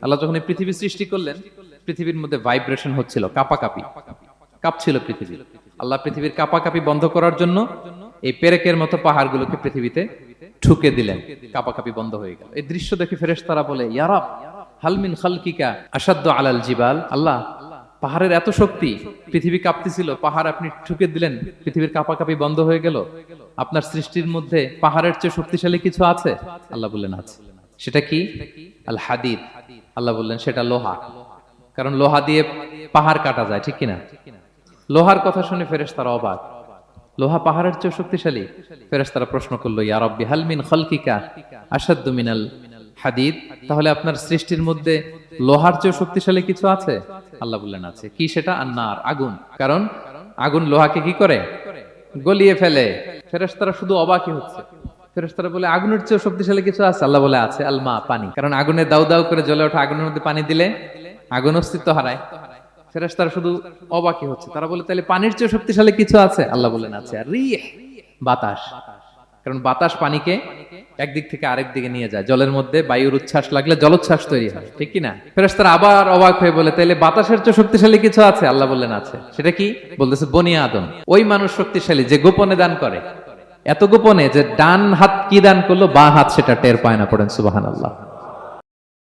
আল্লাহ যখন এই পৃথিবী সৃষ্টি করলেন, পৃথিবীর মধ্যে ভাইব্রেশন হচ্ছিল, কাঁপাকাঁপি, কাঁপছিল পৃথিবী। আল্লাহ পৃথিবীর কাঁপাকাঁপি বন্ধ করার জন্য এই পেরেকের মতো পাহাড়গুলোকে পৃথিবীতে ঠুকে দিলেন, কাঁপাকাঁপি বন্ধ হয়ে গেল। এই দৃশ্য দেখে ফেরেশতারা বলে, ইয়া রাব, হাল মিন খালকিকা আশাদ্দু আলাল জিবাল। আল্লাহ, পাহাড়ের এত শক্তি, পৃথিবী কাঁপতেছিল, পাহাড় আপনি ঠুকে দিলেন, পৃথিবীর কাঁপাকাঁপি বন্ধ হয়ে গেল। আপনার সৃষ্টির মধ্যে পাহাড়ের চেয়ে শক্তিশালী কিছু আছে? আল্লাহ বললেন আছে। সেটা কি? আল হাদিদ। আল্লাহ বললেন সেটা লোহা, কারণ লোহা দিয়ে পাহাড় কাটা যায়, ঠিক কিনা? লোহার কথা শুনে ফেরেশতারা অবাক, লোহা পাহাড়ের চেয়ে শক্তিশালী? ফেরেশতারা প্রশ্ন করলো, ইয়া রাব্বি হাল মিন খালকিকা আশাদ্দু মিনাল হাদিদ। তাহলে আপনার সৃষ্টির মধ্যে লোহার চেয়ে শক্তিশালী কিছু আছে? আল্লাহ বললেন আছে। কি সেটা? আন্নার, আগুন। কারণ আগুন লোহাকে কি করে? গলিয়ে ফেলে। ফেরেশতারা শুধু অবাকই হচ্ছে। ফেরেশতারা বলে, আগুনের চেয়ে শক্তিশালী কিছু আছে? আল্লাহ বলে আছে, আলমা, পানি। কারণ আগুনে দাউ দাউ করে জ্বলে ওঠা আগুনের মধ্যে পানি দিলে আগুন অস্তিত্ব হারায়। ফেরেশতারা শুধু অবাকই হচ্ছে। তারা বলে, তাহলে পানির চেয়ে শক্তিশালী কিছু আছে? আল্লাহ বলেন আছে। আর রিহ, বাতাস। কারণ বাতাস পানিকে একদিক থেকে আরেক দিকে নিয়ে যায়। জলের মধ্যে বায়ুর উচ্ছ্বাস লাগলে জলোচ্ছ্বাস তৈরি হয়, ঠিক কি না? ফেরেশতারা আবার অবাক হয়ে বলে, তাহলে বাতাসের চেয়ে শক্তিশালী কিছু আছে? আল্লাহ বললেন আছে। সেটা কি? বলতেছে বনি আদম। ওই মানুষ শক্তিশালী যে গোপনে দান করে, এত গোপনে যে ডান হাত কি দান করলো, বাঁ হাত সেটা টের পায় না। পড়েন সুবহানাল্লাহ।